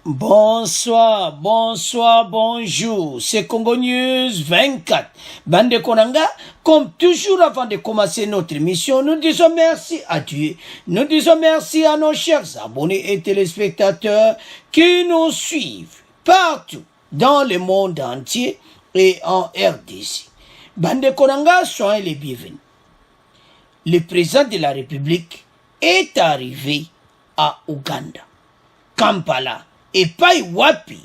Bonsoir, bonsoir, bonjour. C'est Congo News 24. Bande Konanga, comme toujours avant de commencer notre émission, nous disons merci à Dieu. Nous disons merci à nos chers abonnés et téléspectateurs qui nous suivent partout dans le monde entier et en RDC. Bande Konanga, soyez les bienvenus. Le président de la République est arrivé à Ouganda, Kampala. Et pas wapi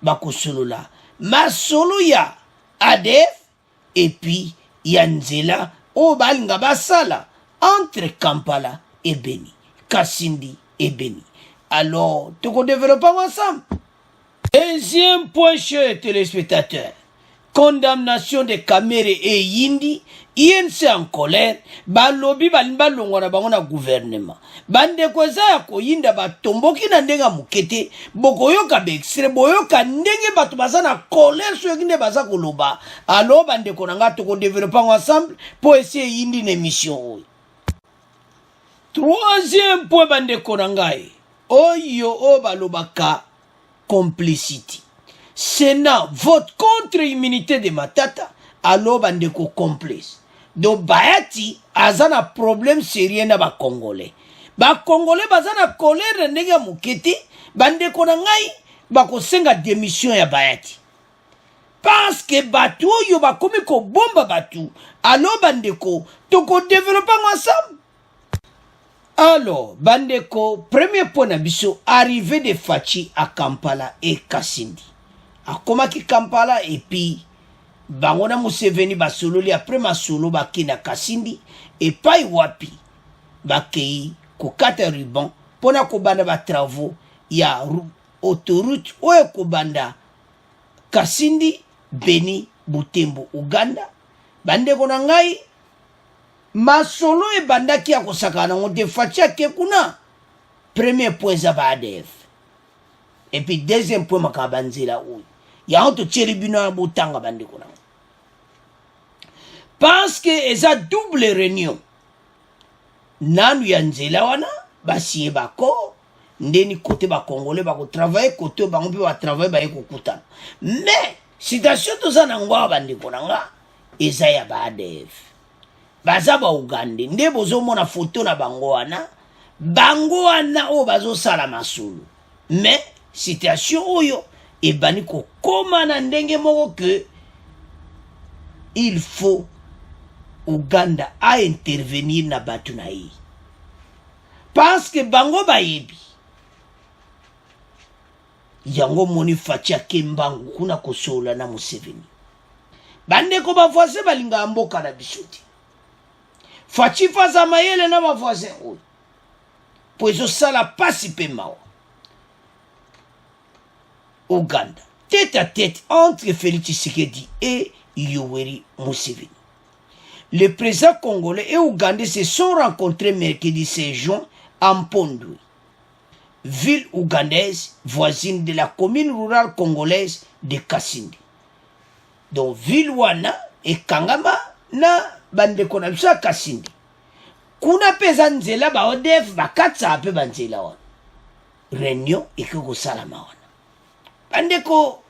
bakosolola masolo ya ADF et puis Yanzela o balinga basala entre Kampala et Beni, Kasindi et Beni. Alors, tout qu'on développe ensemble. Deuxième point, chers téléspectateurs, condamnation de Kamere et Yindi. INC en colère, balobi balimba longwana bango na gouvernement. Bande kweza ya koyinda batomboki na ndenga mukete, bokoyoka bextre, boyoka ndenge batu baza na colère so yekinde baza koloba. Alors bande konanga toko développer ensemble pour essayer yindi na émission. Troisième point bande konangae. Oyo o balobaka complicity. Sénat vote contre immunité de Matata. Alors bande ko complice. Donc Bayati azana problème sérieux na ba Congolais. Ba Congolais bazana colère ndenge muketi bande kona ngai bako senga démission ya Bayati. Parce que batu yo bakomi ko bomba batu. Alors bande ko toko développer ensemble. Alors bande ko premier point na biso arrivée de Fachi à Kampala et Kasindi. Akomaki Kampala et puis Bangona Museveni basololi après masolo bakina Kasindi et pas wapi bakei kokata ruban pona kobanda ba travaux ya autoroute oyo kobanda Kasindi Beni Butembo Uganda bande kona ngai masolo e bandaki ya kosakana ngote fatia ke kuna premier point za ba ADF et puis deuxième point makabanzela oyo ya onto tcheribino ya botanga bande kona. Parce que eza double réunion. Nanu yanzela wana basiye bako ndeni côté ba congolais ba ko travailler côté ba ngombe ba travailler ba ekokutana. Mais situation toza na ngwa bande konanga eza ya ba ADF. Baza ba Uganda nde bozo mona photo na bango wana o bazo sala masulu. Mais situation oyo e bani ko koma na ndenge moko que il faut Uganda a intervenir na batu na hii. Parce que bango bayebi. Yango moni fatia kembangu kuna kosola na Museveni. Bande ko bavoise balinga mboka na bisoti. Fachi faza mayele na bavoise oyo. Poezo sala pasi pe mawa. Uganda. Tête à tête entre Félix Tshisekedi et Yoweri Museveni. Les présidents congolais et ougandais se sont rencontrés mercredi 16 juin à Mpondwe, ville ougandaise voisine de la commune rurale congolaise de Kasindi. Donc ville wana et Kangama na bande konabisa Kasindi. Kuna peza nzela ba ODF bakatsa ape banzela wana. Réunion et que salama wana. Bande ko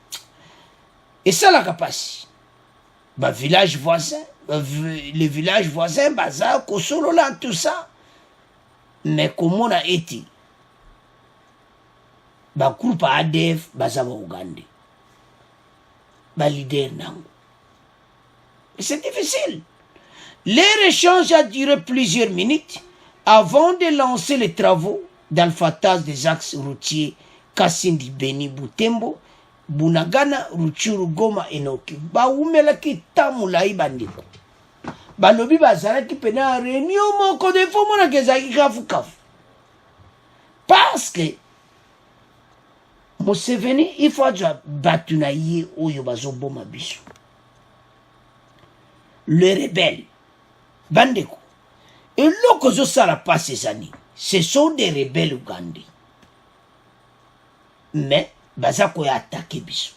esala kapasi. Ba village voisin les villages voisins, Baza, Kosolola, tout ça. Mais comment on a été? Ba groupe ADF, Baza Ouganda. Ba leader Nango. C'est difficile. Leur échange a duré plusieurs minutes avant de lancer les travaux d'alphatage des axes routiers Kasindi Beni Butembo, Bunagana, Ruchuru, Goma, Enoki. Ba umela ki tamulai bandiko. Balobi bazala ki pena réunion moko de fo mona kezaki kafu. Parce que Museveni il faut déjà battu na ye oyo bazoboma biso. Le rebelle bandeko. Et loko zo sala pas ces années. Ce sont des rebelles ougandais. Mais bazako ya attaquer biso.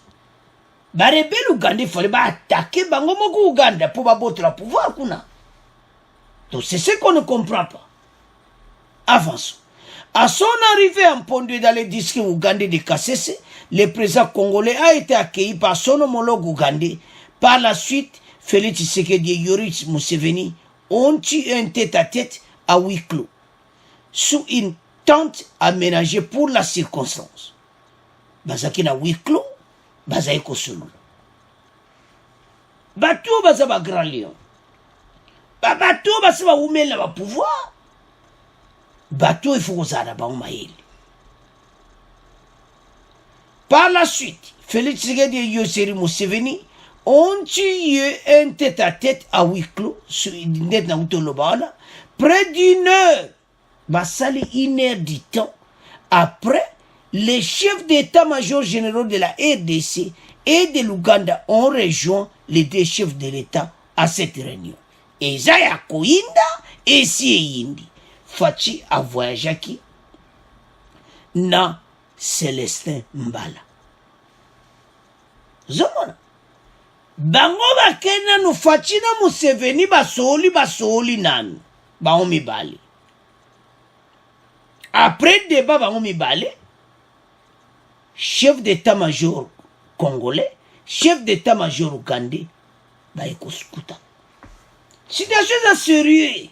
Ba rebelle ougandais fallait ba attaquer bango moko Ouganda pour ba botre la pouvoir kuna. Donc c'est ce qu'on ne comprend pas. Avançons. À son arrivée en Pondé dans le district ougandais de Kasese, le président congolais a été accueilli par son homologue ougandais. Par la suite, Félix Tshisekedi et Yoweri Museveni ont eu un tête-à-tête à huis clos, sous une tente aménagée pour la circonstance. Bazaki na huis clos, bazaki kosolo. Bato baza ba grand lion. Bato basa ba oumela ba pouvoir. Bato il faut kozala ba omayeli. Par la suite, Félix Tshisekedi et Yoweri Museveni ont eu un tête-à-tête à huis clos sur net na utolobana près d'une heure. Basali une heure du temps après, les chefs d'état-major généraux de la RDC et de l'Ouganda ont rejoint les deux chefs de l'État à cette réunion. Et Zaya Koinda et Sieyindi. Fachi a voyagé qui? Na Célestin Mbala. Zomona. Bango bakena no Fachi na Museveni basoli nanu. Bango mibali. Après le débat, chef d'état-major congolais, chef d'état-major ougandais, écoute. Situation est sérieuse.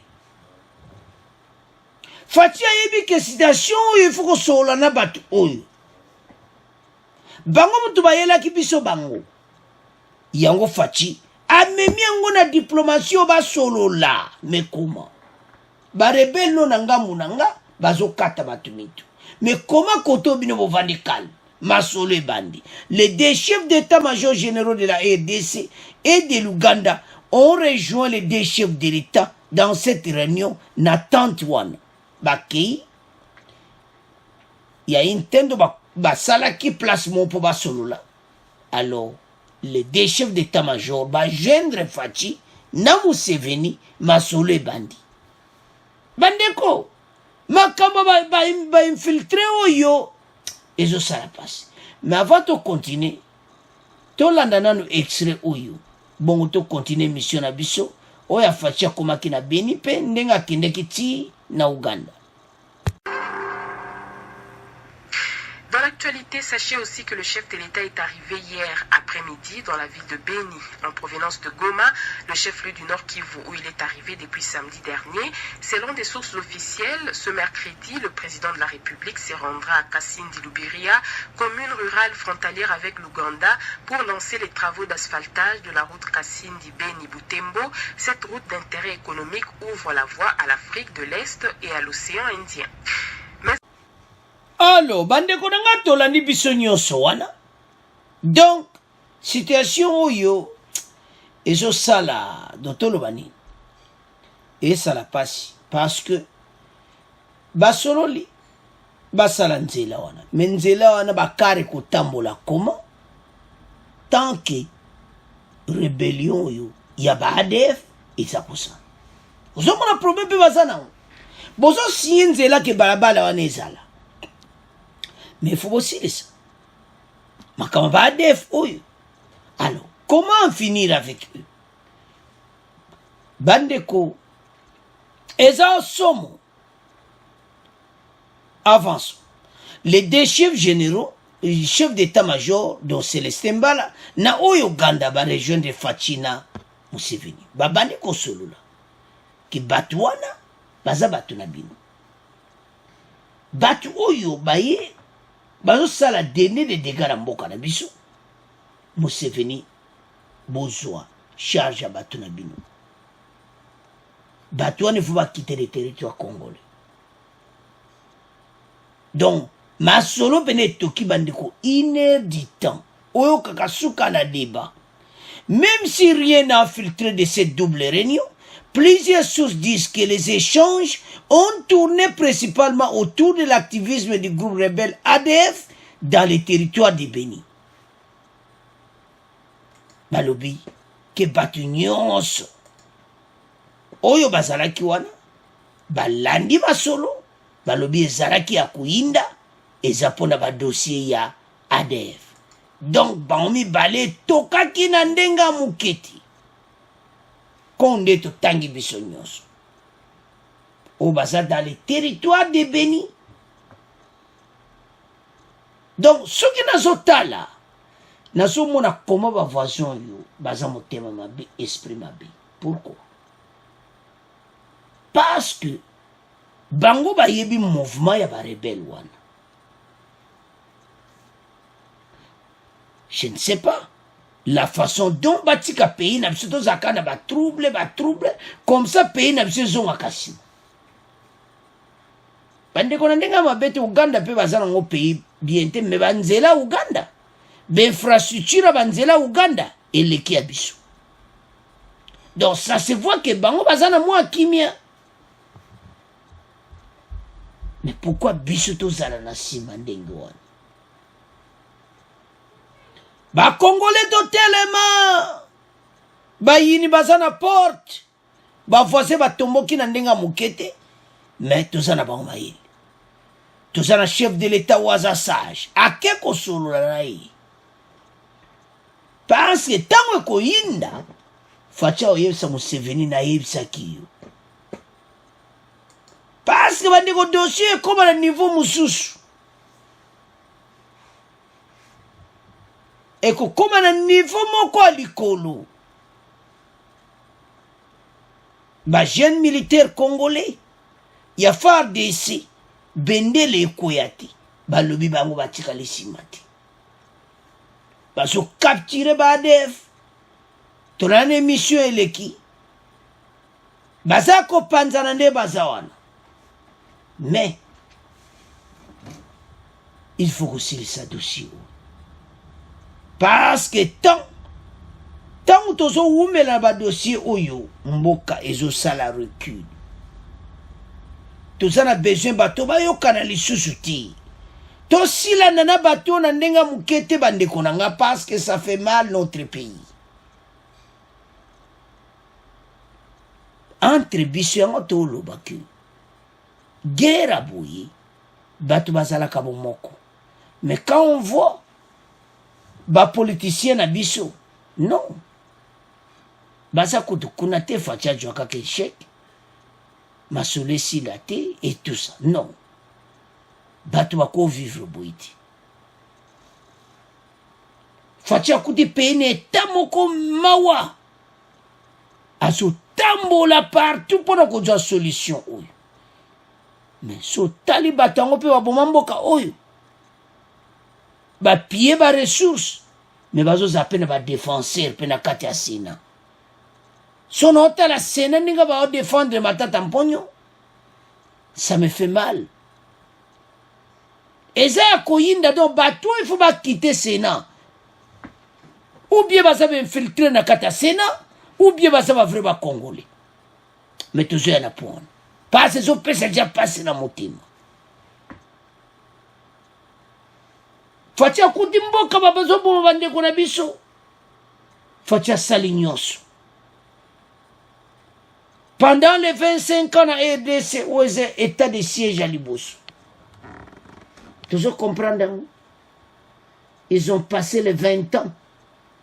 Fatia yebi que situation il faut que sola na batu oyo. Bango mutu bayela ki biso bango. Yango Fachi amemi yango na diplomatie ba solo la. Mais comment? Ba rebelle no nanga munanga. Bazo kata batumitu. Mais comment koto bino bovandi calme? Masolo et bandi. Les deux chefs d'état-major généraux de la RDC et de l'Ouganda ont rejoint les deux chefs de l'État dans cette réunion na tante wana. Bakei, il y a une tente de salaki placement pour basolo là. Alors, les deux chefs d'état-major gendre Fachi na Museveni masolo et bandi. Bandeko makamba ba infiltré oyo ezo sala passe. Mais avant de continuer, to landa nanu extrait oyo. Bon to continuer mission na biso oya Fachi akomaki na Beni pe ndenga kindeki ti na Ouganda. Dans l'actualité, sachez aussi que le chef de l'État est arrivé hier après-midi dans la ville de Beni, en provenance de Goma, le chef-lieu du Nord Kivu, où il est arrivé depuis samedi dernier. Selon des sources officielles, ce mercredi, le président de la République se rendra à Kasindi Lubiria, commune rurale frontalière avec l'Ouganda, pour lancer les travaux d'asphaltage de la route Kasindi-Beni-Butembo. Cette route d'intérêt économique ouvre la voie à l'Afrique de l'Est et à l'océan Indien. Alors, bandeko nanga tolandi biso nyonso wana. Donc, situation oyo ezo sala dotolo bani. Et ça la passe parce que basololi basala nzela wana. Mais nzela wana bakare kotambola comment? Tant que rébellion yo ya ba ADF eza kosa. Ozomona problème pe bazana. Bozo si nzela ke balabala wana ezala. Mais il faut aussi ça. Mais comment va ADF? Alors, comment en finir avec eux? Bandeko, Eza Somo, avance. Les deux chefs généraux, les chefs d'état-major, dont Célestin Mbala, na Ouganda, la région de Fachina, Museveni. Bandeko Solula. Ki Batouana, baza Batuna Bino. Batu Oyo, baye, bazo sala dene de dégâts na mboka na biso. Museveni bozwa charge à batu na bino. Batu ne faut pas quitter le territoire congolais. Donc masolo pene toki bandeko une heure du temps. Oyo kakasuka na débat. Même si rien n'a filtré de cette double réunion, plusieurs sources disent que les échanges ont tourné principalement autour de l'activisme du groupe rebelle ADF dans les territoires de Beni. Balobi, que batu nyonso. Oyo bazalaki wana, balandi basolo, balobi ezalaki ya kuinda, ezapona ba dossier ya ADF. Donc, baomi bale tokaki na ndenga muketi. Konde to tangi biso nyonso. O baza dans les territoires de Beni, Donc ce qui nazotala nazomona comment ba voisin yo baza motema mabe esprit mabe. Pourquoi? Parce que bango ba yebi mouvement ya ba rebelle wana. Je ne sais pas la façon dont batika pays na biso zakana ba trouble comme ça pays na biso zonga kasi. Bande kona ndenga mabete Uganda pe bazana ngo pays bien te me banzela Uganda. Infrastructure banzela Uganda eleki ya biso. Donc ça se voit que bango bazana moi kimia. Mais pourquoi biso tozala na sima ndenge wana? Ba Congolais to telema ba yini bazana porte ba voisin ba tomboki na ndenga mukete. Mais tozana bango mayili. Tozana chef de l'état waza sage akeko solo na yi. Parce que tango ko yinda facha oyebisa Museveni na yebisa kiyo. Parce que bandeko dossier comme à niveau mususu. Et comme à niveau moko likolo. Ba jeune militaire congolais ya far d'ici bendele ekoyati ba lobi bango batika lesimati. Baso capturer ba ADF. Tonane mission eleki. Baza ko panzana nde bazawana. Mais il faut aussi ça dossier. Parce que tant tozo umela ba dossier oyo mboka ezo sala recul. Tout ça a besoin bato ba yo kanali susuti. To sila nana bato na ndenga mukete bandeko nanga parce que ça fait mal notre pays. Entre biso yango to lobaki. Guerre à bouillir, bato bazala kabo moko. Mais quand on voit ba politicien na biso, non. Baza kuna te facha jwaka ke chèque, masole silate et tout ça. Non. Bato bako vivre bouiti. Facha kuti pene tamoko mawa. Azo tambola partout pour la solution. Mais so tali batango pe waboma mboka oyo ba pied ba ressources mais bazo zapena ba défenseur pe na kati ya Sénat so nota la Sénat ninga ba défendre matata mponyo ça me fait mal et ça koyinda donc bato il faut ba quitter Sénat ou bien ba ça infiltrer na kati ya Sénat ou bien ba ça va vraiment congolais mais toujours y en a point. Parce que ce pesa déjà passé dans mon team. Fatia kudimbo kama bazo bo bande kona biso. Fatia salignos. Pendant les 25 ans à RDC, où est état de siège à Libos. Toujours comprendre. Ils ont passé les 20 ans.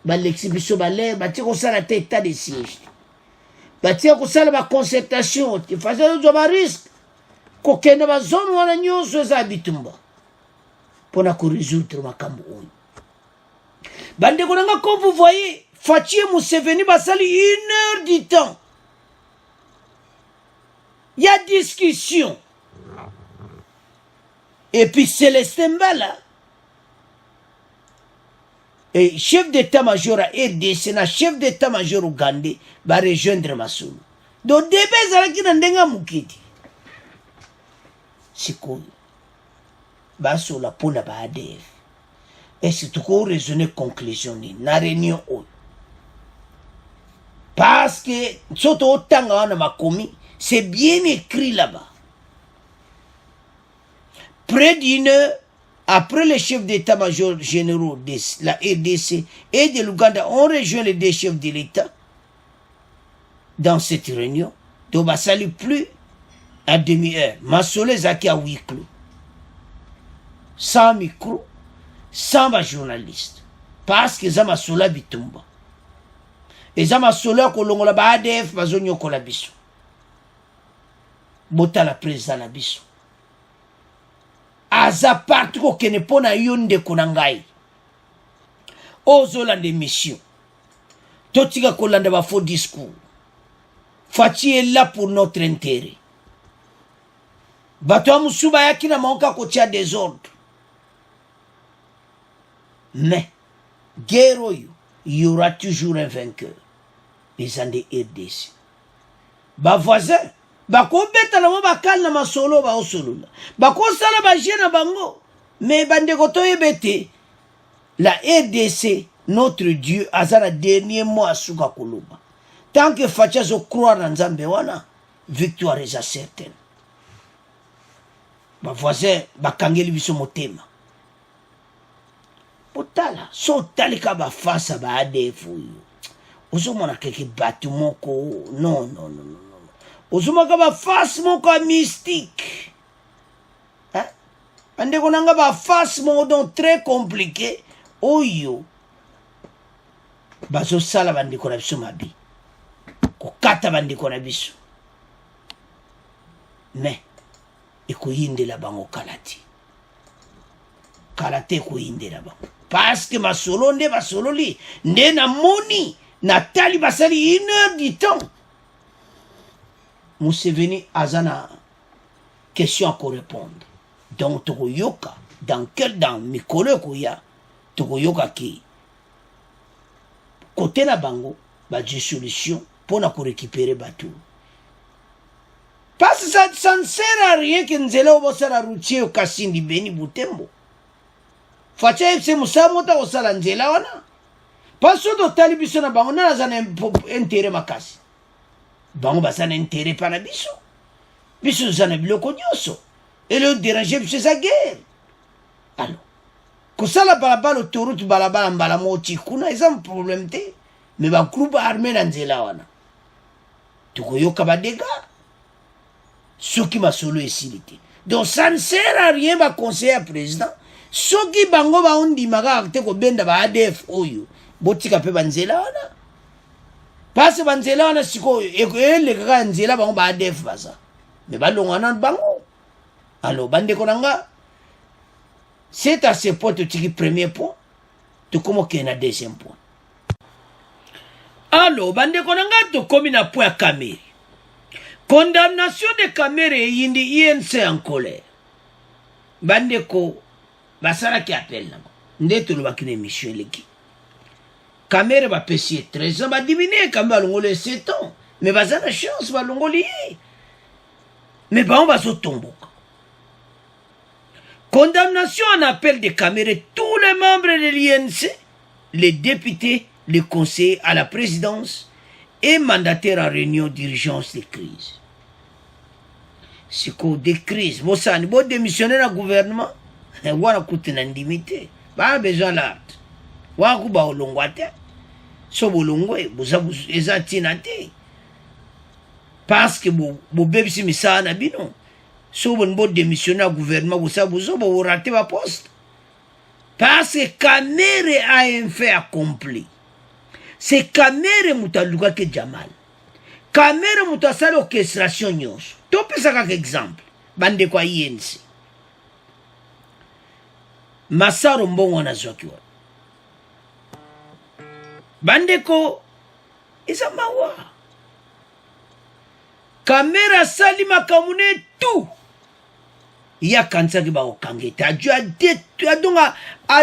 Bah l'exhibition balai, bah tiro ça la état de siège. Batia kusala ba concertation ti faisait un risque ko kenda ba zone wana nyonso za bitumba pona ko résoudre makambo oyo bande konanga comme vous voyez Fachi Museveni basali 1 heure du temps il y a discussion et puis Célestin Mbala et chef d'état-major à RDC na chef d'état-major ougandais va rejoindre Masulu. Donc débé zalaki na ndenga mukiti. Siko baso la pona ba ADF. Et c'est tout qu'on raisonner conclusion ni na réunion o. Parce que soto otanga wana makomi, c'est bien écrit là-bas. Près d'une heure après les chefs d'état-major généraux de la RDC et de l'Ouganda ont rejoint les deux chefs de l'État dans cette réunion. Donc, ça ne plus à demi-heure. Masole Zaki à huis clos. Sans micro, sans journaliste. Parce que Zama Sola bitumba. Et Zama Sola kolongola ba ADF bazonyo kolabiso. Bota la presse dans la biso. aza parti kokene mpo na yo ndeko na ngai ozolanda émission totika kolanda bafaux discours Fachi est là pour notre intérêt bato ya mosusu bayaki na maoka kotia désordre mais guerre oyo il y aura toujours un vainqueur eza nde RDC bavoisin bakobetana mo bakali na masolo baosolola bakosala baje na bango mais bandeko toyeba ete la RDC notre Dieu aza na dernier mot asuka koloba tant que Fachi azokroire na nzambe wana victoire eza certaine bavoisin bakangeli biso motema otala so otalika bafasa ba ADF oyo ozomona keke bato moko non ozomaka bafase moko ya mystique bandeko nanga bafase moko donc très compliqué oyo bazosala bandeko na biso mabi kokata bandeko na biso mais ekoyindela bango kala te ekoyindela bango parce que masolo nde basololi nde namoni natali basali 1 heure du temps Museveni aza na question à répondre donc tokoyoka dans mikolo ekoya tokoyoka ki côté na bango badie solution pour na récupérer bateau parce que ça ne sert à rien que nzela obosala routier au Kasindi Beni Butembo Fachi se musala mota osala nzela wana parce que totali biso na bango na za na intérêt makasi bango basa na intérêt pa na biso za na biloko nyonso et le déranger biso sa guerre alors kosala balabala autoroute balabala mbala moti kuna eza problème te mais ba groupe armé na nzela wana tukoyoka ba dégâts soki masolo esili te donc ça ne sert à rien ba conseiller président soki bango ba ondimaka te ko benda ba ADF oyo botika pe banzela wana parce banzela wana siko elekaka nzela bango ba ADF baza mais balongana bango alors bandeko nanga c'est à ce point totiki premier point tokomoke na deuxième point alors bandeko nanga tokomi na point ya Kamere condamnation de Kamere eyindi INC en colère bandeko basalaki appel nango nde tolobaki na émission eleki Kamere bapesi 13 ans badiminie kambe balongoli 7 ans mais baza na chance balongoli ye mais bango bazotomboka condamnation en appel de Kamere tous les membres de l'INC les députés les conseillers à la présidence et mandataires en réunion d'urgence de crise siko de crise bosani bo démissionner na gouvernement wana kutina ndimité ba besoin l'art wa kuba olongwa te so bolongwe boza eza tina te parce que bo bebisi misana bino so bo démissionner na gouvernement boza bozo bo rater ba poste parce que Kamere a un fait accompli c'est Kamere mutaluka ke Jamal Kamere mutasala orchestration nyonso topesa kaka exemple bande kwa INC Masaro mbongo na zwaki wa bandeko isa mawa Kamere salima kamune tout ya kansaki ba okangete a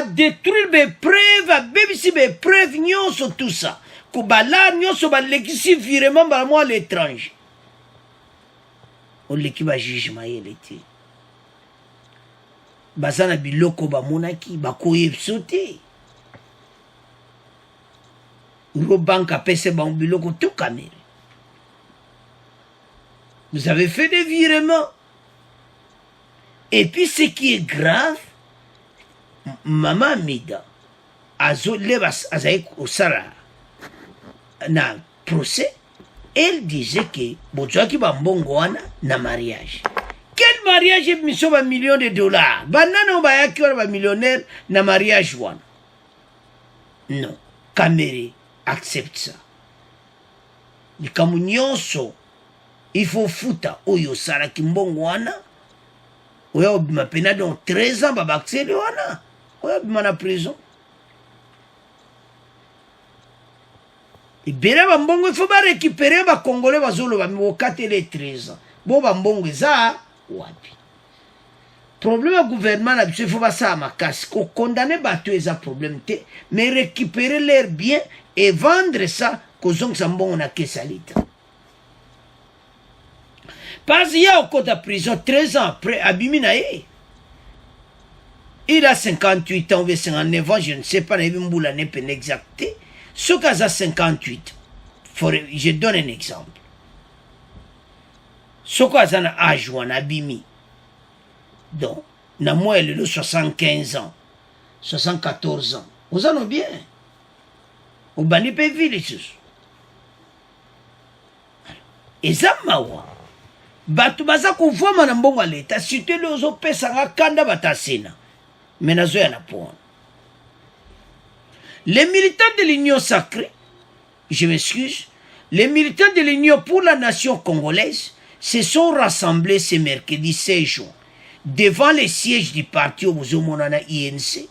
détruire be preuve a bebisi be preuve nyonso tout ça ko bala nyonso ba lekisi virement ba moi l'étranger on leki ba jugement yeleti bazana biloko ba monaki ba koyebso te banque pese ba biloko tout Kamere vous avez fait des virements. Et puis ce qui est grave, Maman Mida, Azo Lebas Azaïk Osara, na procès, elle disait que Bozaki Bambongwana na mariage. Quel mariage est mis sur $1 million? Banana Bayaki ou millionnaire na mariage one. Non, Kamere accepte ça. Les Kamunionso, il faut fouta Oyo Sara Kimbongwana. oya obima pena dans 13 ans babaccéder wana oya obima na prison ebele bambongo il faut barécupérer bakongolais bazoloba bokatele 13 ans bo bambongo eza wapi problème ya gouvernement na biso il faut basala makasi kokondane bato eza problème te mais récupérer leur bien et vendre ça kozongisa mbongo na kesa lita parce qu'il y a au côté de prison 13 ans après abimi na ye il a 58 ans ou 59 ans je ne sais pas nayebi mbula ne pene exacté soki aza 58 je donne un exemple soki aza na âge wana abimi donc na moi elelo 75 ans 74 ans ozano bien obandi mpe vi lisusu eza mawa bato baza kovwama na mbongo ya leta surtout ele ozopesanga kanda batasena me nazoya na pona les militants de l'Union sacrée, je m'excuse, les militants de l'Union pour la nation congolaise se sont rassemblés ce mercredi 16 juin devant les sièges du parti au Monana INC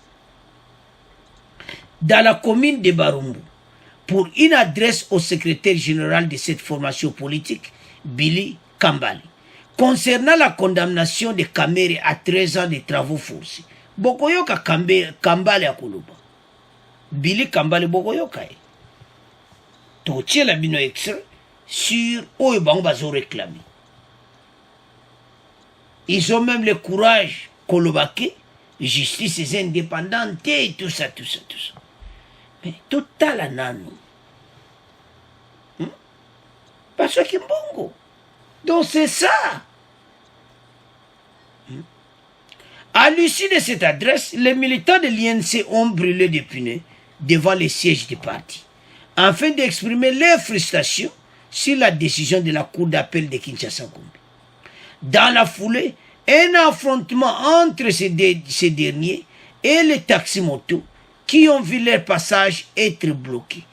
dans la commune de Barumbu pour une adresse au secrétaire général de cette formation politique, Billy Kambale, concernant la condamnation de Kamere à 13 ans de travaux forcés. Bokoyoka Kambale à Kuluba. Billy Kambale Bokoyoka. Totier la bino extrait sur Oebango Bazo réclamé. Ils ont même le courage Kolobake, justice est indépendante et tout ça. Mais total à nano. Parce que Mbongo. Donc c'est ça. À l'issue de cette adresse, les militants de l'INC ont brûlé des pneus devant les sièges du parti, afin d'exprimer leur frustration sur la décision de la Cour d'appel de Kinshasa-Gombe. Dans la foulée, un affrontement entre ces derniers et les taximotos qui ont vu leur passage être bloqué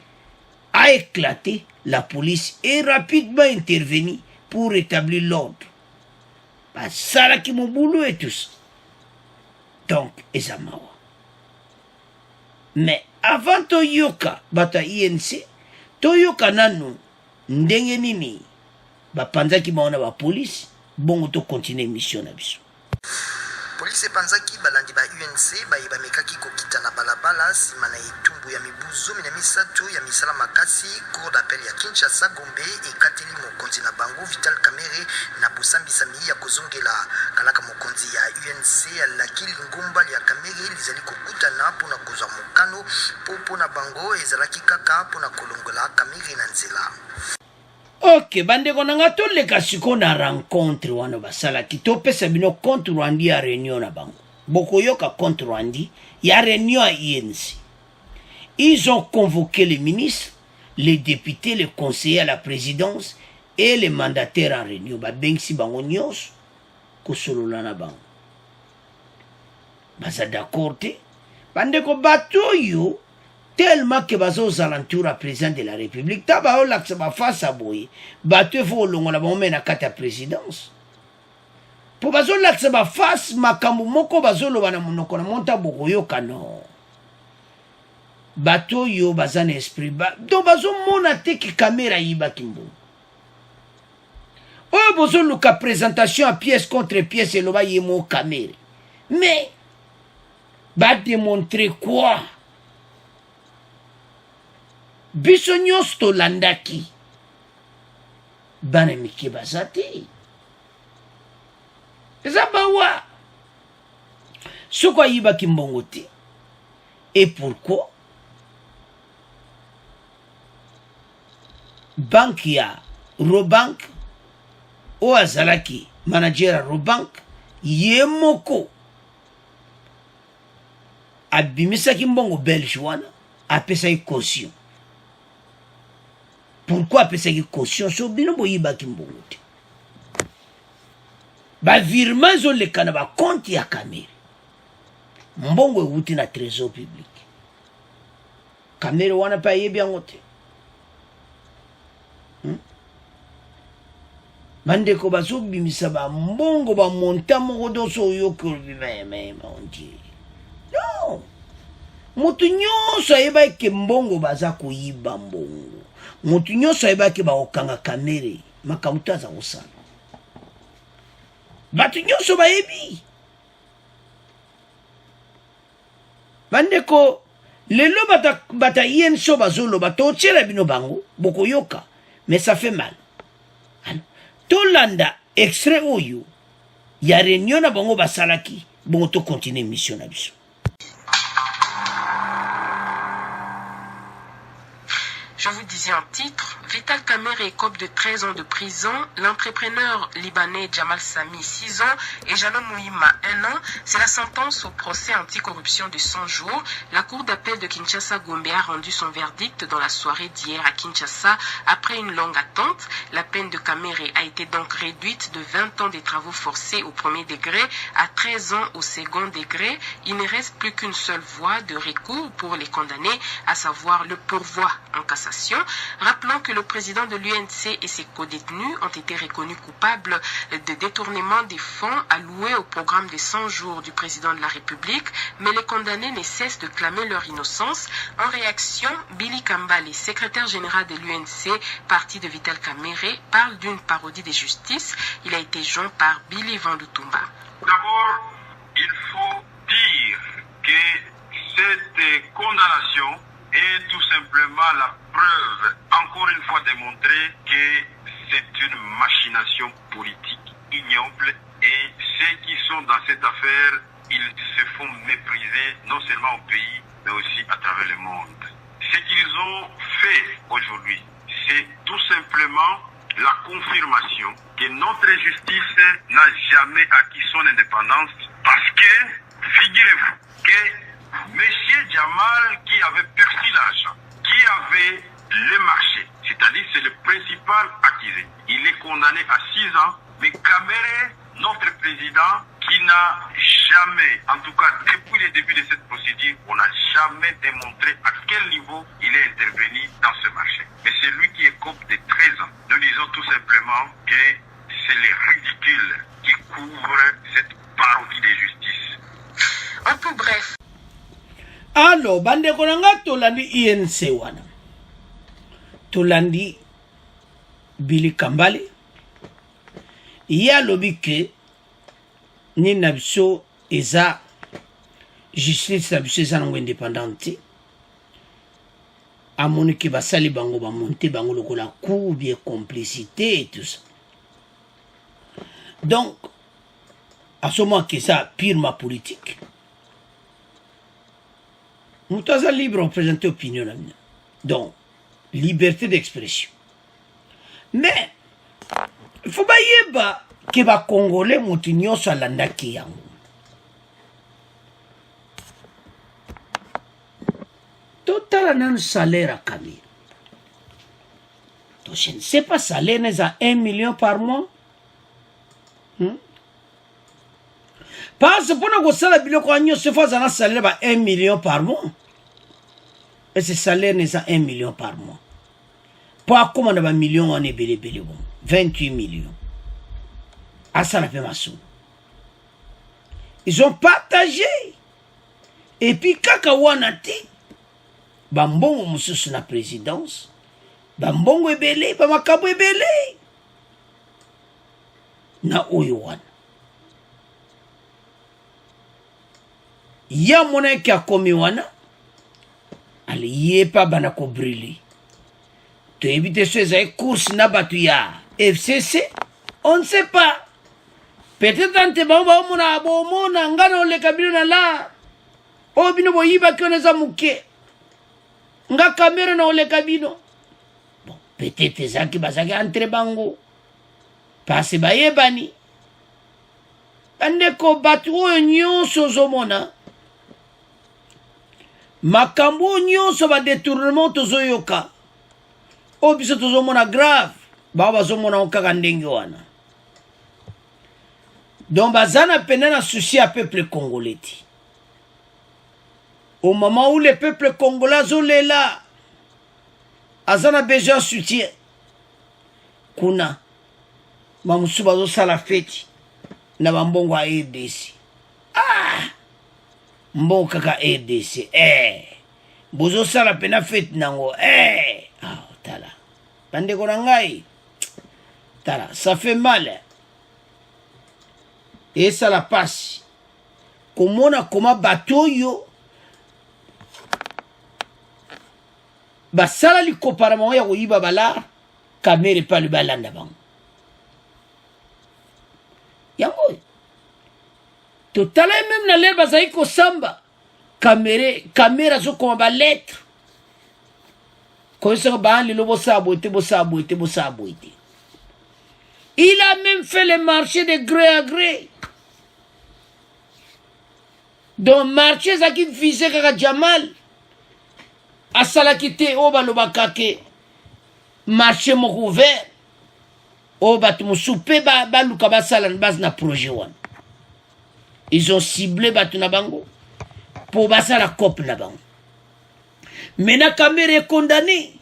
a éclaté. La police est rapidement intervenue pour rétablir l'ordre. Salaki Moboulou et tout ça. Donc, Ezamawa. Mais avant Toyoka, bata INC, Toyoka nanu, ndenge nini, bapanzaki baona ba police, bongo to continue mission na biso. Police epanzaki balandi ba UNC bayebamekaki kokita na balabala nsima na etumbu ya mibuzo mina misatu ya misala makasi cour d'appel ya Kinshasa Gombe ekateli mokonzi na bango Vital Kamerhe na busambisami ya kozongela kalaka mokonzi ya UNC alakili ngomba ya Kamerhe lizali kokutana mpona kozwa mokano popo na bango ezalaki kaka mpona kolongola Kamerhe na nzela. Ok, bandeko nanga toleka siko na rencontre wana basalaki topesa bino compte rendu ya réunion na bango. Bokoyoka compte rendu ya réunion à INC. Ils ont convoqué les ministres, les députés, les conseillers à la présidence et les mandataires en réunion. Babengsi bango nyos kosolola na bango. Baza d'accord te. Bandeko bato yo tellement que bazo aux alentours à président de la République, taba olak ba face à boy, bato fo longo na bomé na kata présidence. Pour bazo lak ba face makambo moko bazo lo bana monoko na monta bokoyo kano. Bato yo bazana esprit ba, do bazo mona te ki caméra yiba kimbo. Oh bozo luka présentation à pièce contre pièce et lo ba yemo caméra. Mais ba démontrer quoi? Biso nyonso tolandaki bana mike baza te eza bawa soko ayibaki mbongo te. Et pourquoi? Banque ya Robank o azalaki manager ya Robank ye moko abimisaki mbongo belge wana apesaki caution. Pourquoi apesaki caution so bino boyibaki mbongo te? Ba virement ezoleka na ba compte ya Kamerhe. Mbongo ewuti na trésor public. Kamerhe wana pa yebi yango te. bandeko bazobimisa bambongo bamonta moko doso oyoki olobi mon dieu non motu nyonso ayeba eke mbongo baza koyiba mbongo motu nyonso ayeba eke bakokanga kamere makambo to aza kosala bato nyonso bayebi bandeko lelo bata yenso bazoloba totiela bino bango bokoyoka mais ça fait mal tolanda extrait oyo ya réunion na bango basalaki bongo to continuer mission na biso. Je vous disais en titre, Vital Kamerhe écope de 13 ans de prison, l'entrepreneur libanais Jamal Sami 6 ans et Jalon Mouhima 1 an. C'est la sentence au procès anticorruption de 100 jours. La cour d'appel de Kinshasa-Gombe a rendu son verdict dans la soirée d'hier à Kinshasa après une longue attente. La peine de Kamerhe a été donc réduite de 20 ans des travaux forcés au premier degré à 13 ans au second degré. Il ne reste plus qu'une seule voie de recours pour les condamnés, à savoir le pourvoi en cassation. Rappelons que le président de l'UNC et ses codétenus ont été reconnus coupables de détournement des fonds alloués au programme des 100 jours du président de la République, mais les condamnés ne cessent de clamer leur innocence. En réaction, Billy Kambale, secrétaire général de l'UNC, parti de Vital Kamerhe, parle d'une parodie de justice. Il a été joint par Billy Van Lutumba. D'abord, il faut dire que cette condamnation est tout simplement la preuve, encore une fois démontrée, que c'est une machination politique ignoble et ceux qui sont dans cette affaire, ils se font mépriser non seulement au pays, mais aussi à travers le monde. Ce qu'ils ont fait aujourd'hui, c'est tout simplement la confirmation que notre justice n'a jamais acquis son indépendance parce que, figurez-vous, que Monsieur Jamal, qui avait perçu l'argent, qui avait le marché, c'est-à-dire c'est le principal accusé, il est condamné à 6 ans, mais Kamerhe, notre président, qui n'a jamais, en tout cas depuis le début de cette procédure, on n'a jamais démontré à quel niveau il est intervenu dans ce marché. Mais c'est lui qui écope de 13 ans. Nous disons tout simplement que c'est le ridicule qui couvre cette parodie de justice. En tout bref, alors bandeko na nga tolandi INC wana tolandi Billy Kambale ye alobi ke nini na biso eza justice na biso eza nango indépendante amoni ke basali bango bamonte bango lokola coup bien complicité et tout ça donc à ce moment que ça purement politique nous sommes libres de présenter opinion. Donc, liberté d'expression. Mais, il faut pas que les Congolais moutinyo soit l'andaki yango. Total un salaire à Camille. Donc, je ne sais pas, salaire n'est à 1 million par mois. Parce que pour nous, ça, se fait un salaire à 1 million par mois. Et ce salaire n'est à 1 million par mois. Pas comme on a 1 million, on est belé, 28 millions. À ça, la fait ma sou. Ils ont partagé. Et puis, Kakawanati, Bambongo Moussou sur la présidence, Bambongo est belé, Bamakabo est belé. Na Oyowan. Ya mona qui a commis wana ale yepa bana ko brûler to éviter ces courses na batu ya FCC on ne sait pas peut-être ante ba mona bo mona ngano le kabilo na la o bino bo yiba kone za muke nga kamera na le kabino bon peut-être ça qui basaki entre bango passe ba yebani ande ko batu o nyonso zomona makambo nyonso ba détournement tozoyoka o biso tozomona grave bao bazomona okaka ndenge wana donc bazana pena na souci à peuple congolais au moment où le peuple congolais zolela azana besoin soutien kuna bamusu bazosala feti na bambongo ya RDC. Mbongo kaka RDC bozosala pena feti nango tala bandeko na ngai, tala ça fait mal esala pasi komona koma bato oyo basala likoparama ya koyiba bala kamere pa balanda bango yango totala même na lere bazali kosamba kamera zokoma balettre koyesaka baanlelo bosala boye te. Il a même fait le marché de gré à gré. Donc marché zaki visé kaka Jamal asalaki te o balobaka ke marché moko ouvert o bato mosusu mpe baluka basala na base na projet wana. Ils ont ciblé bato na bango pour basala cop na bango. Mena kamera est condamné.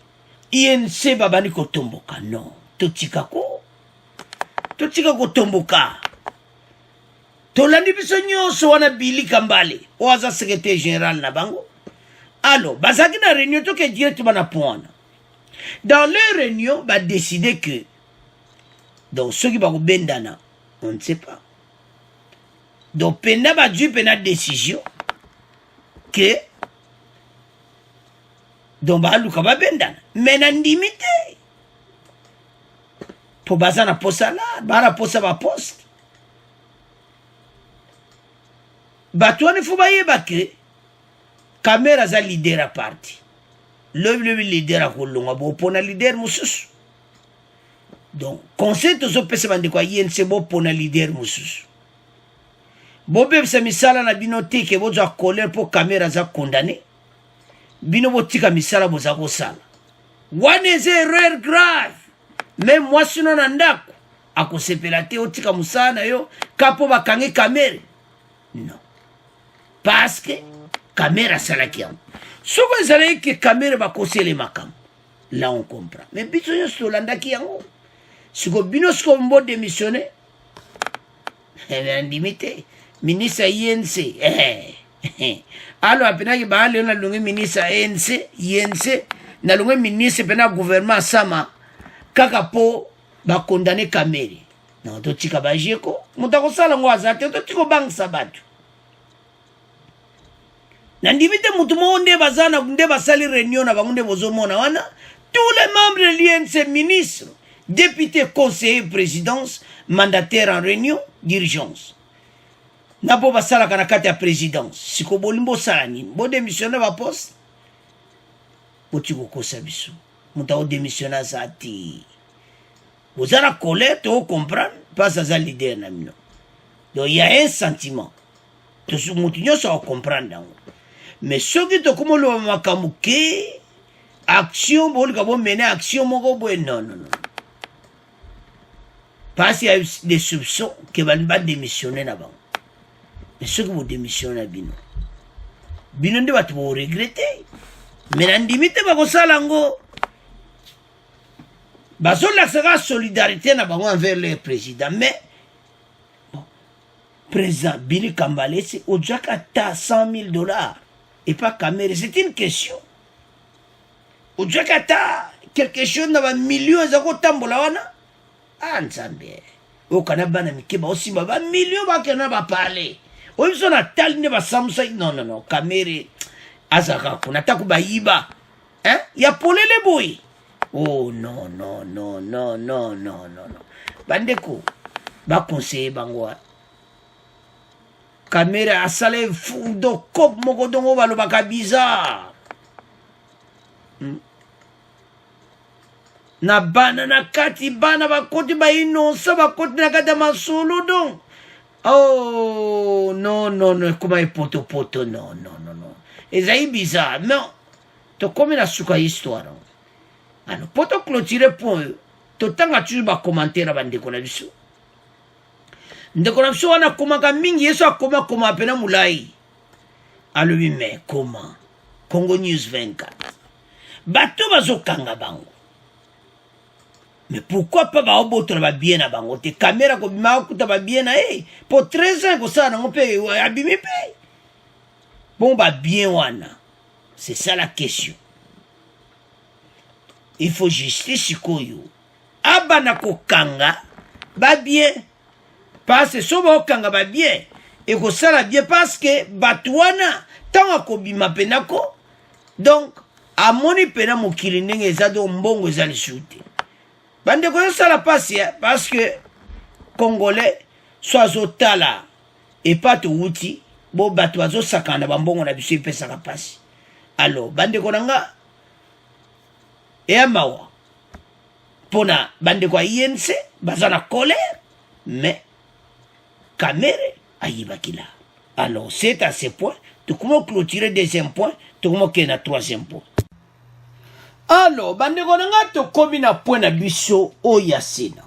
INC babani kotomboka. Non. Totika kotomboka. Tolandi biso nyonso wana Billy Kambale. Oaza secrétaire général na bango. Alors, bazaki na réunion toke directement na point. Dans leur réunion, ba décider que donc ceux qui bako bendana, on ne sait pas. Donc pena ba dû pena décision que donc baluka ba bendana. Mais na ndimité. Pour bazana posa là, bara posa ba poste. Batouane faut ba yeba que Kamera za leader à parti. Le leader à kolonga bo pona leader mususu. Donc conseil to so pese bande kwa INC bo pona leader mususu. Bo be se misala na bino te ke bo za colère pour Kamera za condamné. Bino bo tika misala bo za ko sala. One is a rare grave. Même moi sinon na ndako akosepela te otika musana yo kapo bakange Kamera. Non. Parce que Kamera salaki yango. Souvent ezalaki que Kamera bakosele makam. Là on comprend. Mais biso nyonso tolandaki yango. Siko bino siko mbo démissionner. Ndimité. Ministre INC. Alors apenaki baale na lungi ministre ANC, INC, na lungi ministre pena gouvernement sama kaka po ba condamner Kamera. Non to tika bajeko. Mutako sala ngo azate to tiko bang sabatu. Nandimite mutumo nde bazana nde basali réunion na bangunde bozomona wana tous les membres de l'INC, ministres, députés, conseillers, présidence, mandataires en réunion, dirigeance. Nabo basala kana kati ya présidence. Siko bolimbo sala nini? Bo démissionner ba poste. Botiko kosa biso. Muta o démissionner zati. Bozala colère to comprendre pas ça leader na mino. Donc il y a un sentiment. To su mutinyo sa comprendre. Mais ce qui te comme le makamuke action bol ka bon mener action moko boy non. Parce qu'il y a des soupçons que va pas démissionner là-bas. Mais ceux qui vont démissionner bino. Bino de va te regretter. Mais l'indimité va ko salango. Bazo la sera solidarité na bango envers le président mais bon, président Billy Kambale c'est au Jakarta $100,000. Et pas Kamera, c'est une question. Au Jakarta, quelque chose dans un million, ça coûte tambola wana. Ah, nzambe. Au Canada, na mikeba aussi, ba million, ba kana ba parler. Au ils sont à tal ne ba samsa. Non. Kamera, azaka, kuna taku ba yiba. Hein? Ya polé les boy. Oh, non. Bandeko, ba conseiller bangwa. Kamera a salé fou do kop moko dongo balobaka bizarre. Na bana na kati bana bakoti ba inonsa bakoti na kati masolo don. Oh non comment est poto non. Ezai bizarre non. To comme na suka histoire. Alors poto clôturer point. To tanga tu ba commentaire bandeko na biso. Ndeko na biso wana komaka mingi yeso akoma pena mulai. Alobi mais comment? Congo News 24. Bato bazokanga bango. Mais pourquoi pas baobotola ba bien na bango te caméra ko bima kuta ba bien na pour 13 ans ko ça na pe abimi pe. Bon ba bien wana. C'est ça la question. Il faut justice sikoyo. Abana ko kanga ba bien. Parce que soba kanga ba bien et ko sala bien parce que batwana tanga ko bima penako. Donc amoni pena mokili ndenge ezado mbongo ezali shute. Bande ko sala passe parce que congolais soit zotala et pas to wuti bo batwa zo sakana bambongo na biso pesa ka passe. Alors bande ko nanga et amawa pona bande ko INC bazana colère mais Kamere ayibakila. Alors c'est à ce point tu comment clôturer deuxième point tu comment qu'il y a troisième point. Alors bande ko nanga to komi na point na biso o yasena.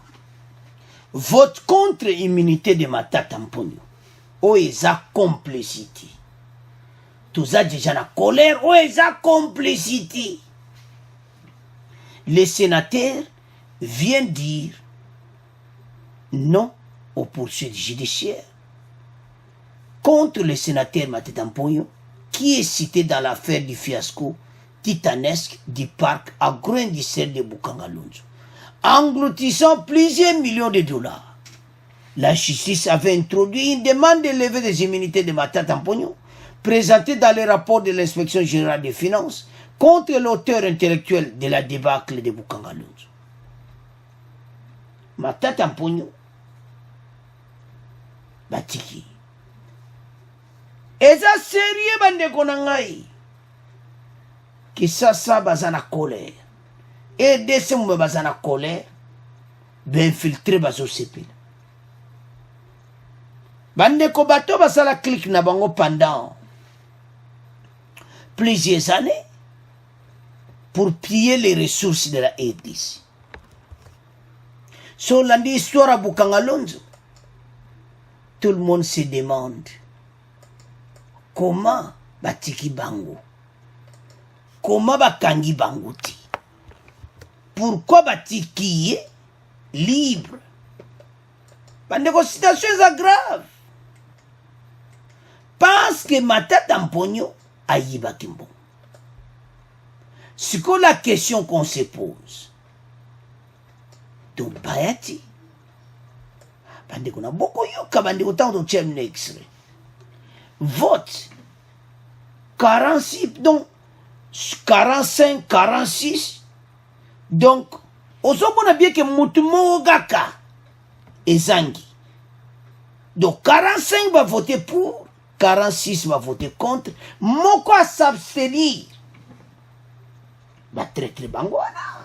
Vote contre immunité de Matata Mponyo. O eza complicité. Tout ça déjà la colère, o eza complicité. Les sénateurs viennent dire non aux poursuites judiciaires contre le sénateur Matata Mponyo qui est cité dans l'affaire du fiasco titanesque du parc agro-industriel de Bukangalonzo, engloutissant plusieurs millions de dollars. La justice avait introduit une demande de levée des immunités de Matata Mponyo, présentée dans le rapport de l'inspection générale des finances, contre l'auteur intellectuel de la débâcle de Bukangalonzo. Matata Mponyo, Batiki. Et ça, sérieux, bande konangai. Que ça, bazana colère. Et dès ce moment, bazana colère, ben filtré bazo sepil. Bande ko bato basala clic na bango pendant plusieurs années pour piller les ressources de la RDC. Sur l'histoire à Bukangalonzo, tout le monde se demande comment batiki bango, comment bakangi bango ti, pourquoi batiki est libre. Bande ko situation est grave. Parce que Matata Mponyo a yibaki mbongo. C'est que la question qu'on se pose. Donc, Bayati. Bande qu'on a beaucoup yoka, bande autant de tchèm extrait. Vote. 46, donc, 45, 46. Donc, on a bien que Moutumo Gaka et Zangi. Donc, 45 va voter pour. 46 va voter contre. Moko a s'abstenir. Va traiter bangwana.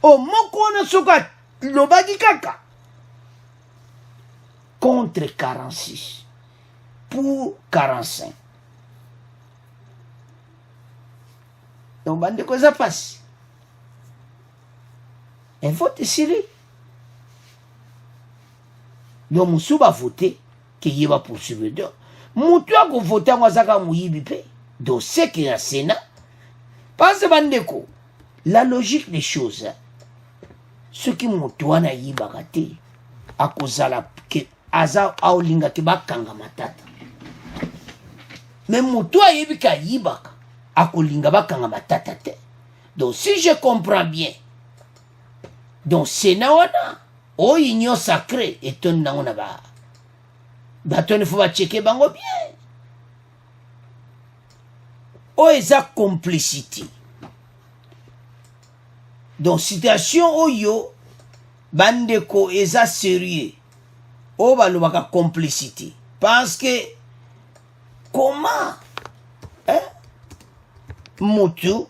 Oh, moko on a soka lobagi kaka. Contre 46. Pour 45. Donc, bande quoi ça passe. Un vote serré. Donc, Moussou va voter. Qu'il va poursuivre. Donc, Moutou a voté en Wazaka Mouyibipe, donc c'est qu'il y a un Sénat. Parce que la logique des choses, ce qui Moutou a yibakate, à cause de la Aza Aolinga Kibakanga Matata. Mais Moutou a yibika yibaka, à Kolinga Bakanga Matata. Donc si je comprends bien, donc Sénat wana, o union sacrée, et ton na ba. Baton il faut checker bango bien. O eza complicité. Donc situation oyo bandeko eza sérieux. O balobaka complicité parce que comment Moutou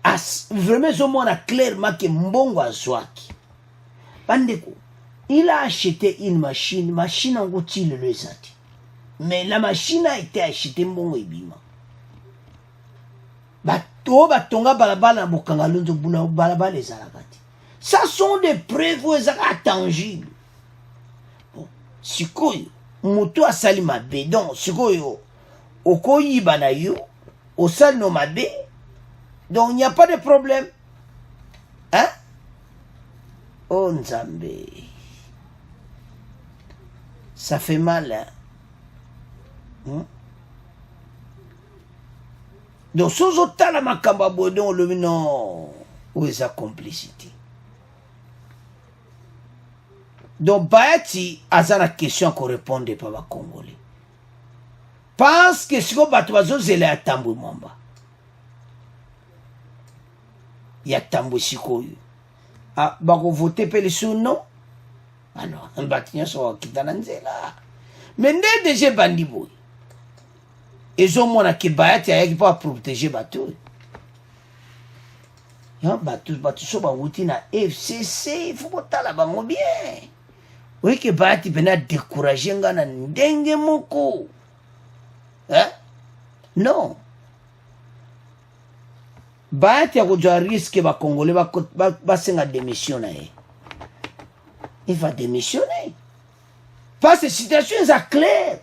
as vraiment au moins clairement que mbongo azwaki. Bandeko il a acheté une machine en outil le zati. Mais la machine a été achetée mbongo ebima. Bato batonga balabala Bukangalonzo buna balabala les alakati. Ça sont des preuves tangibles. Bon, sikoyo moto asali mabe donc sikoyo okoyiba na yo osali no mabe donc il n'y a pas de problème. Oh Nzambe. Ça fait mal, hein? Donc, si vous avez la makamba bodon, le non, où est sa complicité? Donc, Bayati, a la question qu'on répond par les Congolais. Parce que si vous avez besoin à Tambou Mamba, il y a Tambou Sikoyu. Ah, vous votez pour les sous, non? Ah non, un bâtiment sur Kitananzela. Mais n'est déjà bandiboy. Ils ont mon Bayati qui peut protéger bateau. Bateau sur Bawuti na FCC, il faut botter la bango bien. Oui, que Bayati bena décourager ngana ndenge moko. Hein? Non. Bayati a déjà risqué ba Congolais ba senga démissionner. Il va démissionner. Parce que la situation est claire.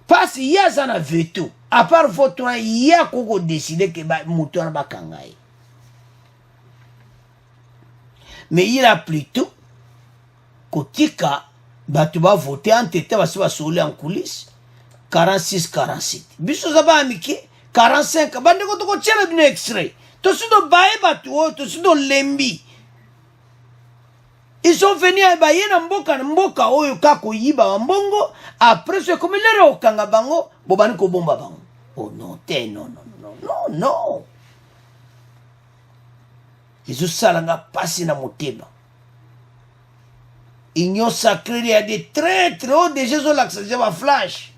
Parce qu'il y a un veto. À part votre il y a qu'on décide que le mouton va kangaï. Mais il a plutôt Kotika, tu vas voter en tête, va se sauler en coulisses. 46-47. Biso zaba amiki 45. Bande ko to tchela bino extrait. To sudo bae batu, to sudo lembi. Ils sont venus à Bayena Mboka oyo kako yiba mbongo après ce comme les okanga bango bobani ko bomba bango. Oh non, non. Ils salanga passer na motema. Union sacrée, il y a des traîtres, oh déjà sur l'accès va flash.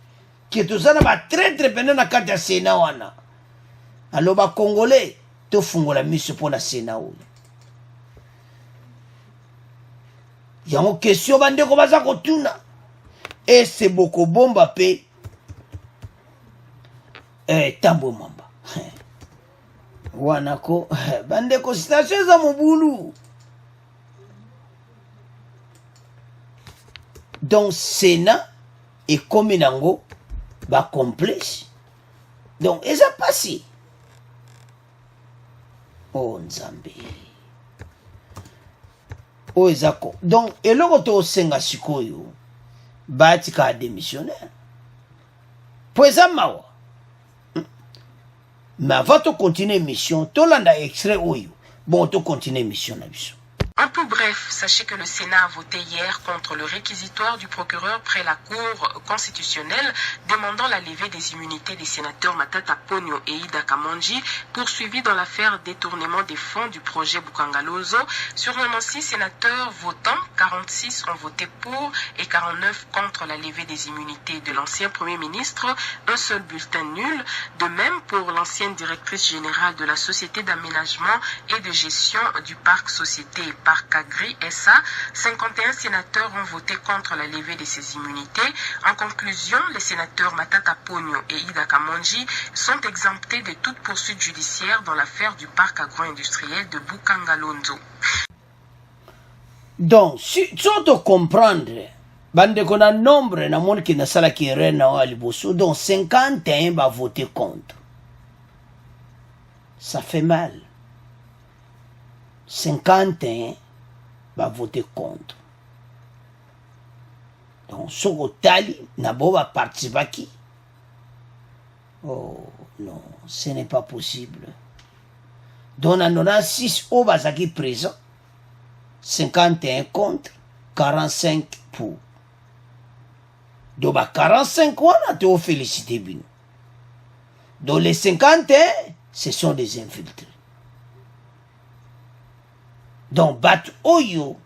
Qui est tout ça na traître pendant na carte ya Sénat wana. Alors ba Congolais, to fungola mission pour na Sénat. Il y a une question bande ko baza kotuna. Et c'est beaucoup bomba pe Tambo Mamba. Wanako bande ko station za mobulu. Donc Sénat et Kominango ba complexe. Donc ils ont passé. Oh Nzambe. Oh ezako. Donc eloko to senga sikoyo Bayati ka démissionnaire. Poeza mawa. Mais avant de continuer mission, to landa extrait oyo. Bon, to continuer mission na biso. En tout bref, sachez que le Sénat a voté hier contre le réquisitoire du procureur près la Cour constitutionnelle demandant la levée des immunités des sénateurs Matata Ponyo et Ida Kamonji poursuivis dans l'affaire détournement des fonds du projet Bukangalozo. Sur 96 sénateurs votants, 46 ont voté pour et 49 contre la levée des immunités de l'ancien Premier ministre, un seul bulletin nul. De même pour l'ancienne directrice générale de la Société d'aménagement et de gestion du parc Société Parc Agri SA, 51 sénateurs ont voté contre la levée de ces immunités. En conclusion, les sénateurs Matata Ponyo et Ida Kamonji sont exemptés de toute poursuite judiciaire dans l'affaire du parc agro-industriel de Bukangalozo. Donc, si tu comprendre, bande qu'on a nombre na monde qui na sala qui rena au aliboso, donc 51 va voter contre. Ça fait mal. 51 va voter contre. Donc, ce Tali n'a pas participé à qui? Oh non, ce n'est pas possible. Donc, on a 6 au Bazaki présent, 51 contre, 45 pour. Donc, 45 on a été félicité. Donc, les 51, ce sont des infiltrés. Donc, bat oyo,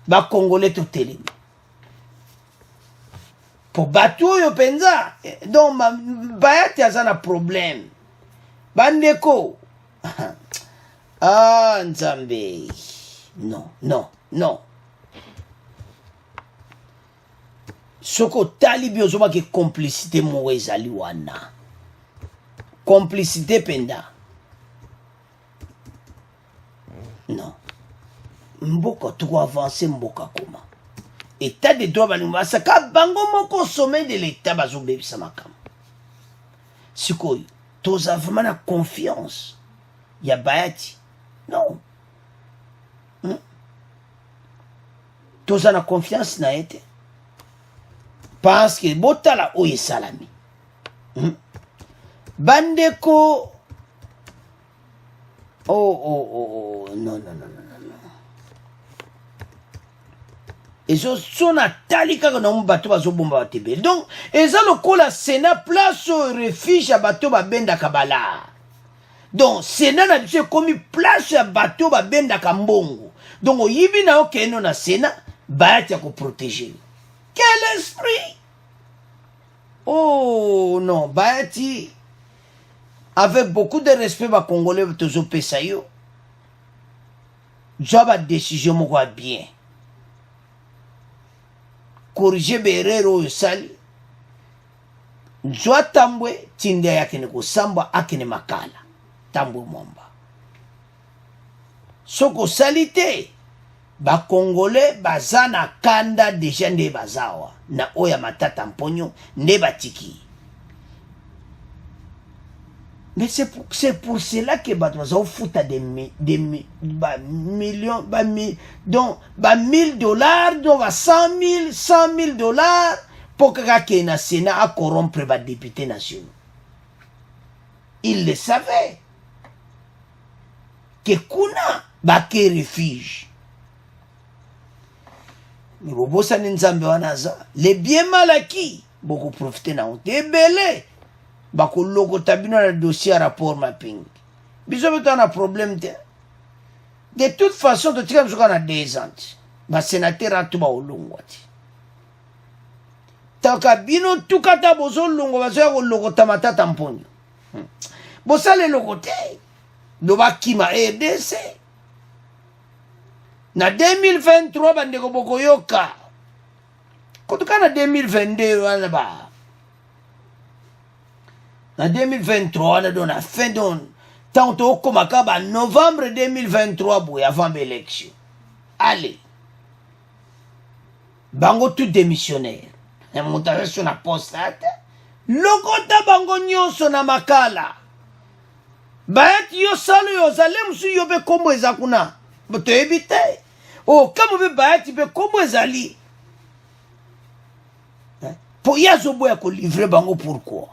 ba Congolais tout télé. Pour battre oyo penza, donc, Bayati a un problème. Bandeko. Ah, Nzambe. Non. Soko talibi ozoma ke complicité mo ezali wana. Complicité penda. Non. Mboka tout avancer mboka koma. État de droit balimba saka bango moko sommet de l'état bazobe bisamakam. Sikoyo, toza vraiment na confiance. Ya Bayati. Non. toza na confiance na ete parce que botala oyo salami bandeko non ezo sona tali kaka na bato bazobomba batebele donc eza lokola Sénat place refuge ya bato babendaka bala donc Sénat na biso ekomi place ya bato babendaka mbongo donc oyibi na yo keno na Sénat bayati ya koprotege quel esprit oh non bayati avec beaucoup de respect bacongolais tozopesa yo zwa badécision moko ya bien corriger berero oyo osali zwa tambwe tinda yakene kosambwa akene makala tambwe mwamba soki osali te bacongolais baza na kanda deja nde bazawa na oyo ya matata mponyo nde batiki mais c'est pour cela que bato bazaofuta millions donc $1000 donc $100,000 pour kaka ke na Sénat à corrompre députés nationaux. Il le savait que kuna bake refuge mais bobosa nzambe wanaza les bien mal acquis beaucoup profiter na honte ebele bakolokota bino na dossier ya rapport mapping biso beto na problème te de toute façon totika biso kaka na 2 ans basénateur atu baolongwa te taka bino tukata bozolongwa bazoya kolokota matata mponyo bosala eloko te lobakima RDC na 2023 bandeko bokoyoka kotoka na 2022 wana ba na 2023 wana do na fin don tant tokomaka ba novembre 2023 boye avant l'élection allez bango tout démissionnaire na montage sur la postate lokota bango nyonso na makala bayati yo salo yo zalem su yo be kombo ezakuna boto ebite oh kama be bayati be kombo ezali po yazo boya ko livrer bango pourquoi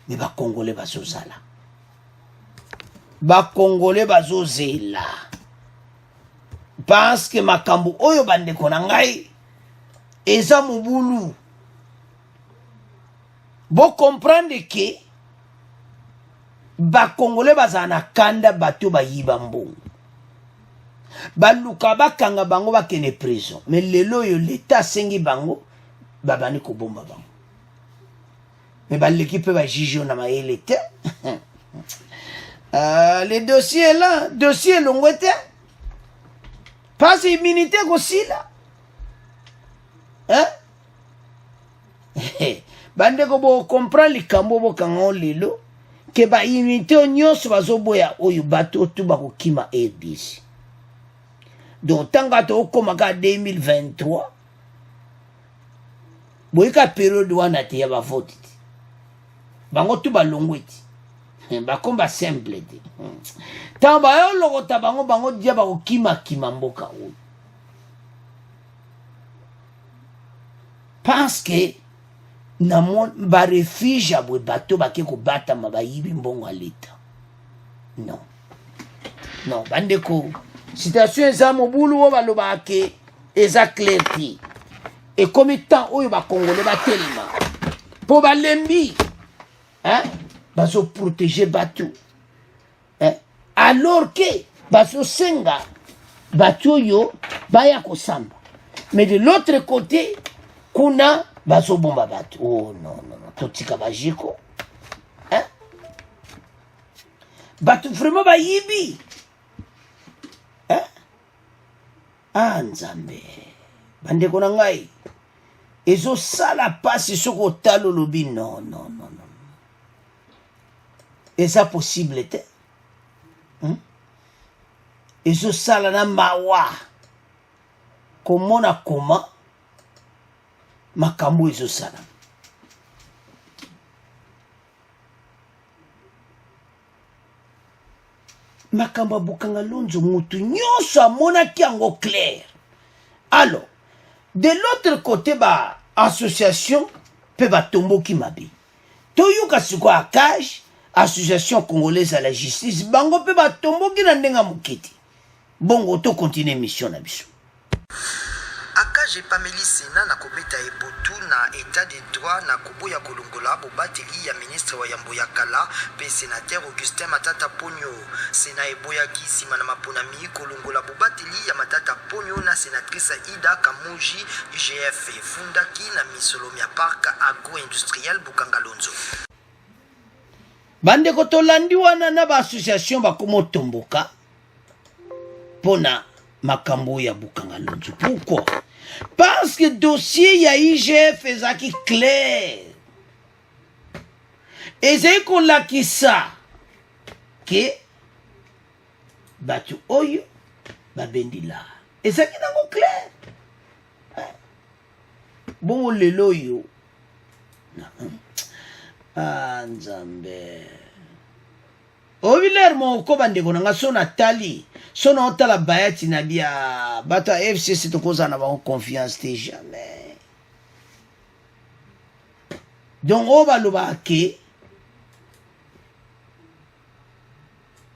mais bacongolais bazozala bacongolais bazozela parce que makambo oyo bandeko na ngai eza mobulu bo comprendre que bacongolais bazala na kanda bato bayiba mbongo baluka bakanga bango bakene prison mais lelo oyo l'état asengi bango babani kobomba bango mais l'équipe va juger na mayele te les dossiers là dossier longwete pas immunité kosila hein bande ko bo comprendre likambo bo kango lelo ke ba immunité nyonso bazoboya oyo bato tu bakokima RDC donc tanga to komaka 2023 boyika période wana te ya ba vote bango tu balongweti bakomba simple te tamba yo lokota bango dia bakokima mboka oyo parce que na ba refuge abwe bato bake kobata mabayibi mbongo à l'état non bandeko situation eza mobulu o balobake eza clair ti et comme temps oyo bakongole batelema po balembi hein bazo protéger bato hein alors que bazo senga bato yo baya kosamba mais de l'autre côté kuna bazo bomba bato oh non totika bajiko hein bato vraiment bayibi hein nzambe bandeko na ngai ezo sala pasi soko talo lobi non eza possible te ezo sala na mawa komona koma makambo ezo sala makambo bukanga lonzo mutu nyonso amonaki yango clair Alors, de l'autre côté, bah, association, peut ba tombo qui mabi. Toyuka siko akaj, association congolaise à la justice, bango peut ba tombo qui na ndenga mukiti. Bongo to continue mission na biso. Akaj epameli sena na kobeta ebotu na état de droit na koboya kolongola bobateli ya ministre wa yambo ya kala pe sénateur Augustin Matata Ponyo. Sena eboyaki nsima na maponami kolongola bobateli ya Matata Ponyo na sénatrice Ida Kamuji IGF efundaki na misolomi ya parc agro-industriel Bukangalonzo. Bandeko tolandi wana na ba association bakomo tomboka pona makambo ya Bukangalonzo. Pourquoi? Parce que dossier ya IGF ezaki clair. Ezaki kolakisa ke batu oyo babendila. Ezaki nango clair. Bongo lelo yo. Ah, Nzambe. Oviler mo ko bandeko nanga sona tali. Sona otala bayati na bia bata FCC to koza na ba confiance te jamais. Donc on va le baquer.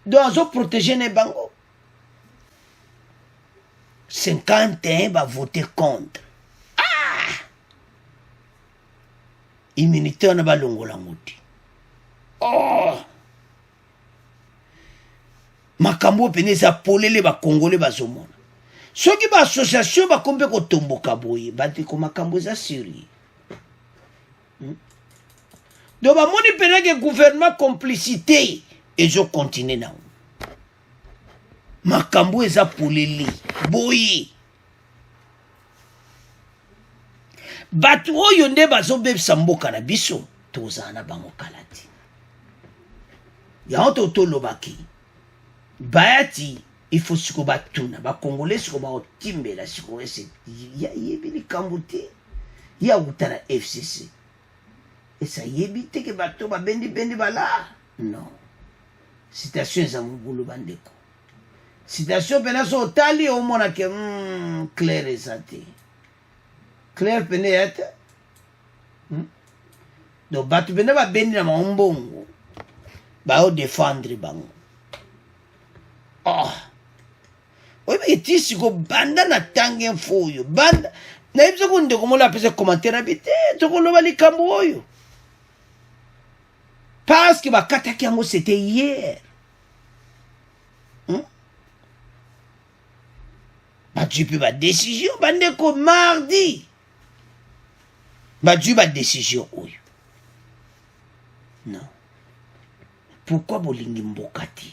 Donc on protéger les bango. 51 va voter contre. Ah! Immunité on va longola moti. Oh! Makambo peneza polele ba congolais bazomona. Soki ba association ba kombe ko tomboka boye, bati ko makambo za siri. Do ba moni penage gouvernement complicité et je continue na. Makambo eza polele boye. Batu oyo nde bazobebisa mboka na biso tozana bango kalati. Ya onto tolobaki. Bayati, il faut se combattre. Ba Congolais se combattent timbela se combattent. Ya yebi kambuti. Ya utana FCC. Et ça yebi te que bato ba bendi bala. Non. Citation za mugulu bandeko. Citation pena so tali au mona ke clair ezate. Clair pene ete. Donc bato bena ba bendi na mbongo. Ba o défendre bango. Oh. Oui, mais tu sais que banda na tangen foyo. Banda. Na ibsa kunde komo la pese commentaire habité. Toko lo bali kambo yo. Parce que bakata kiango c'était hier. Bah tu peux ba décision. Bande ko mardi. Bah tu ba décision oyo. Non. Pourquoi bolingi mbokati?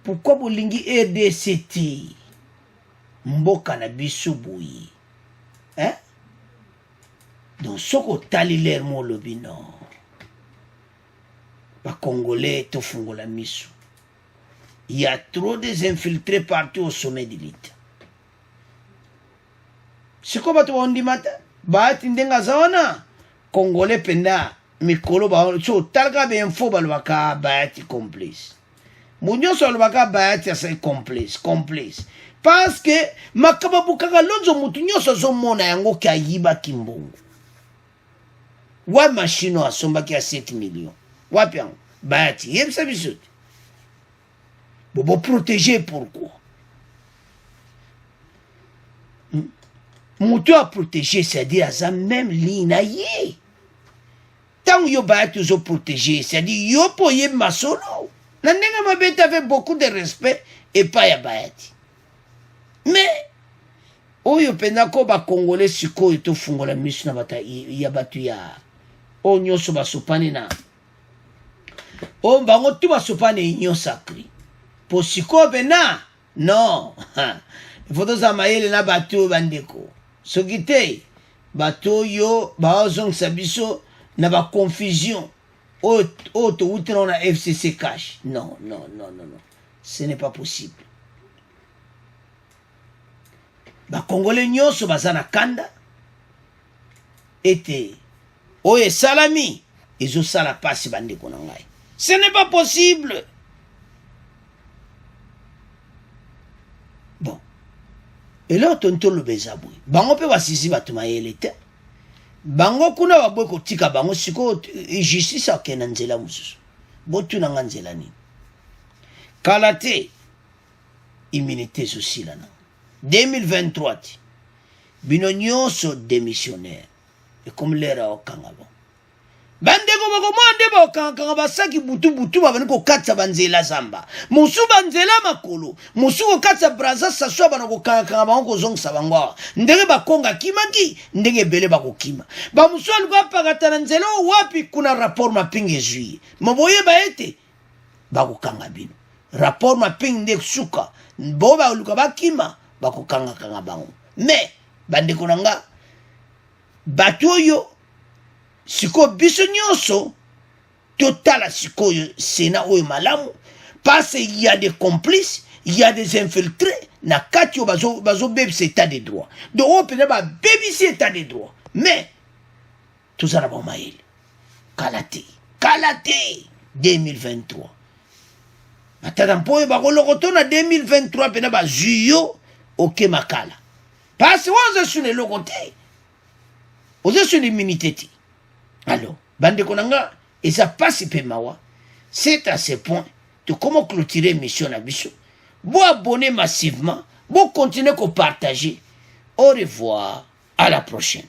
Pourquoi bolingi RDCT mboka na biso boyi? Hein? Donc soko tali l'air mo lobi non. Ba Congolais to fungola miso. Il y a trop des infiltrés partout au sommet de l'État. C'est comme tu on dit matin. Ba tindenga zaona Congolais penda mikolo ba so talga be info balwaka ba ti complice. Munyo so lobaka bayati asa complice. Parce que makaba bukaka lonzo mutu nyoso zo mona yango ki ayiba kimbongo. Wa machino asomba ki a 7 millions. Wapi yango? Bayati. Yebisa bisote. Bobo protéger pourquoi? Mutu a protéger, c'est-à-dire asa même lina ye. Tant yo bayati zo protéger, c'est-à-dire yo po yeb masono. Nandenga mabeta avait beaucoup de respect et pas ya bayati. Mais oyo penako ba Congolais siko eto fungola misu na bata ya batu ya onyoso basopane na o bango tu basopane inyo sacré. Po siko bena non. Il faut za mayele na batu bandeko. Sokite batu yo ba ozong sabiso na ba confusion. Auto outre na FCC cash. Non. Ce n'est pas possible. Ba Congolais nyoso bazana kanda. Ete oye salami. Ezo sala pasi bandeko na ngai. Ce n'est pas possible. Bon. eloko tontoloba eza boye bango mpe basisi bato mayele te bango kuna baboye kotika bango sikoyo justice akende na nzela mosusu botunanga nzela nini kala te immunité ezosila nango 2023 ti bino nyonso démissionnaire ekomilera okanga bango bandeko bakomwa nde bakokangakanga basaki butu babani kokatisa banzela zamba mosu banzela makolo mosu kokatisa braza saswa bana kokangakanga bango kozongisa bango awa ndenge bakonga kimaki ndenge ebele bakokima bamosu aluka bapakata na nzela wapi kuna rapport mapingi ezwi moboyeba ete bakokanga bino rapport mapingi nde suka bo baluka bakima bakokangakanga bango me bandeko na nga bato oyo sikoyo biso nyonso totala sikoyo sena oyo malamu parce il y a des complices il y a des infiltrés na kati oyo bazobebisa état de droit donc oyo mpenza babebisi état de droit mais toza na bamayele kala te 2023 matata mpo oyo bakolokoto na 2023 mpena bazwi yo oke makala parce oza su na eloko te oza su na immunité te alors bandeko na nga eza pasi mpe mawa c'est à ce point tokoma clôturer émission na biso bo abonner massivement bo continuer kopartager au revoir à la prochaine.